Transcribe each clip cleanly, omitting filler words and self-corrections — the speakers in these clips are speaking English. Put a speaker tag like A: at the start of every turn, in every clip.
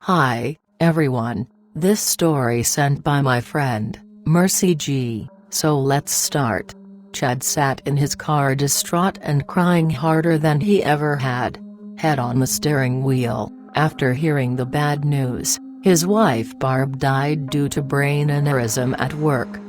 A: Hi, everyone. This story sent by my friend, Mercy G. So let's start. Chad sat in his car distraught and crying harder than he ever had. Head on the steering wheel, after hearing the bad news. His wife Barb died due to brain aneurysm at work.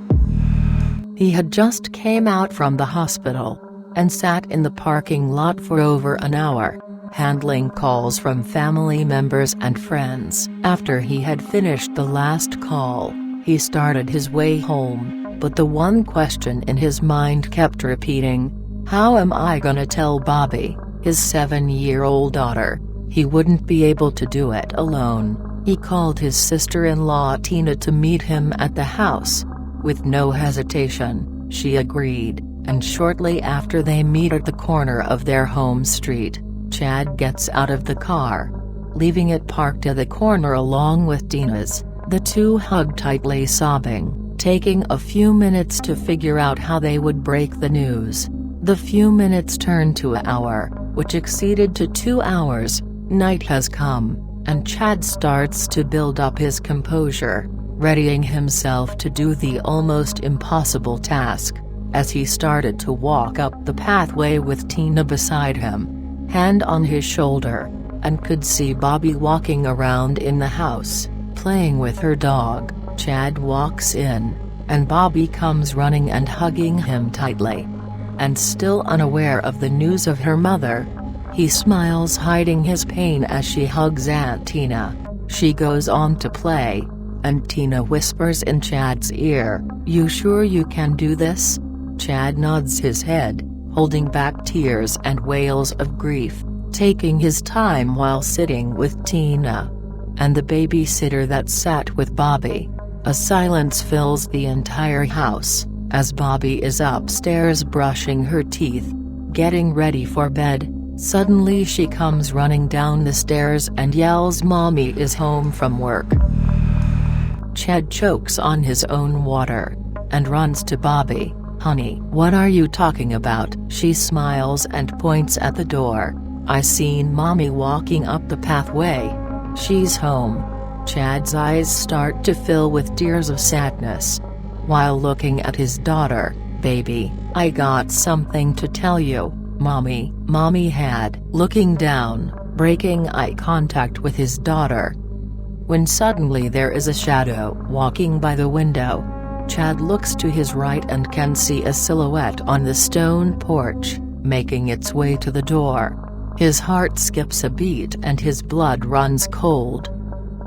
A: He had just came out from the hospital, and sat in the parking lot for over an hour, handling calls from family members and friends. After he had finished the last call, he started his way home, but the one question in his mind kept repeating: how am I gonna tell Bobby, his 7-year-old daughter? He wouldn't be able to do it alone. He called his sister-in-law Tina to meet him at the house. With no hesitation, she agreed, and shortly after they meet at the corner of their home street, Chad gets out of the car, leaving it parked at the corner along with Tina's. The two hug tightly, sobbing, taking a few minutes to figure out how they would break the news. The few minutes turned to an hour, which exceeded to 2 hours. Night has come, and Chad starts to build up his composure, readying himself to do the almost impossible task. As he started to walk up the pathway with Tina beside him, hand on his shoulder, and could see Bobby walking around in the house, playing with her dog, Chad walks in, and Bobby comes running and hugging him tightly. And still unaware of the news of her mother, he smiles, hiding his pain as she hugs Aunt Tina. She goes on to play, and Tina whispers in Chad's ear, "You sure you can do this?" Chad nods his head, holding back tears and wails of grief, taking his time while sitting with Tina and the babysitter that sat with Bobby. A silence fills the entire house, as Bobby is upstairs brushing her teeth, getting ready for bed. Suddenly she comes running down the stairs and yells, "Mommy is home from work." Chad chokes on his own water, and runs to Bobby. "Honey, what are you talking about?" She smiles and points at the door. "I seen Mommy walking up the pathway. She's home." Chad's eyes start to fill with tears of sadness, while looking at his daughter. "Baby, I got something to tell you, Mommy." Mommy had, looking down, breaking eye contact with his daughter, when suddenly there is a shadow walking by the window. Chad looks to his right and can see a silhouette on the stone porch, making its way to the door. His heart skips a beat and his blood runs cold.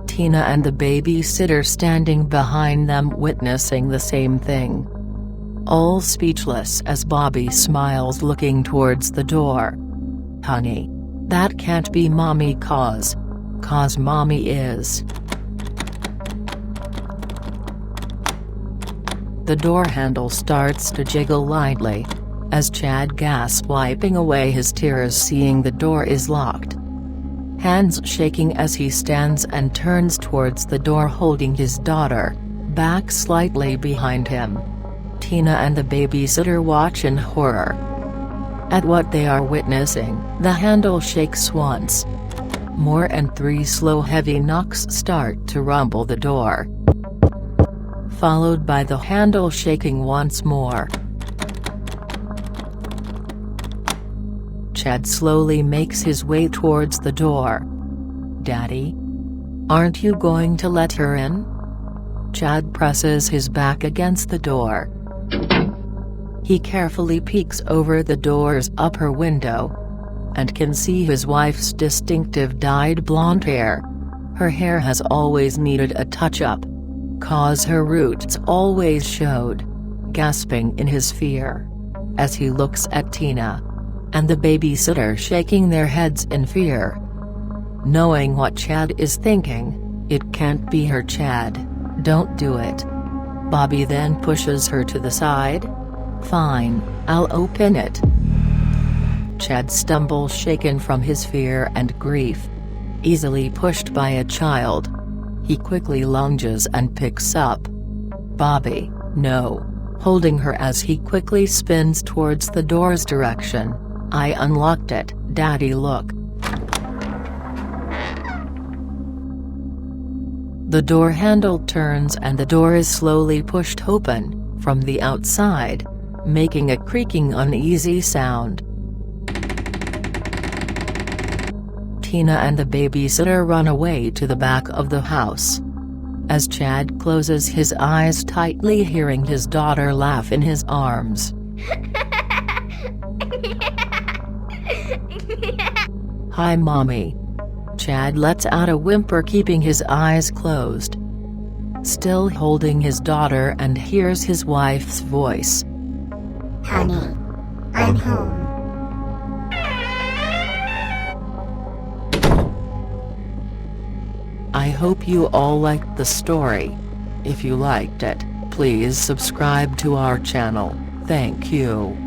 A: Tina and the babysitter standing behind them, witnessing the same thing, all speechless as Bobby smiles, looking towards the door. "Honey, that can't be Mommy, cause Mommy is..." The door handle starts to jiggle lightly, as Chad gasps, wiping away his tears, seeing the door is locked. Hands shaking as he stands and turns towards the door, holding his daughter back slightly behind him. Tina and the babysitter watch in horror at what they are witnessing. The handle shakes once more, and 3 slow heavy knocks start to rumble the door, followed by the handle shaking once more. Chad slowly makes his way towards the door. "Daddy? Aren't you going to let her in?" Chad presses his back against the door. He carefully peeks over the door's upper window, and can see his wife's distinctive dyed blonde hair. Her hair has always needed a touch-up, cause her roots always showed. Gasping in his fear, as he looks at Tina and the babysitter shaking their heads in fear, knowing what Chad is thinking. "It can't be her, Chad. Don't do it." Bobby then pushes her to the side. "Fine, I'll open it." Chad stumbles, shaken from his fear and grief, easily pushed by a child. He quickly lunges and picks up Bobby, holding her as he quickly spins towards the door's direction. "I unlocked it, Daddy, look." The door handle turns and the door is slowly pushed open, from the outside, making a creaking uneasy sound. Tina and the babysitter run away to the back of the house. As Chad closes his eyes tightly, hearing his daughter laugh in his arms. "Hi Mommy." Chad lets out a whimper, keeping his eyes closed. Still holding his daughter, and hears his wife's voice.
B: "Honey, I'm home."
A: I hope you all liked the story. If you liked it, please subscribe to our channel. Thank you.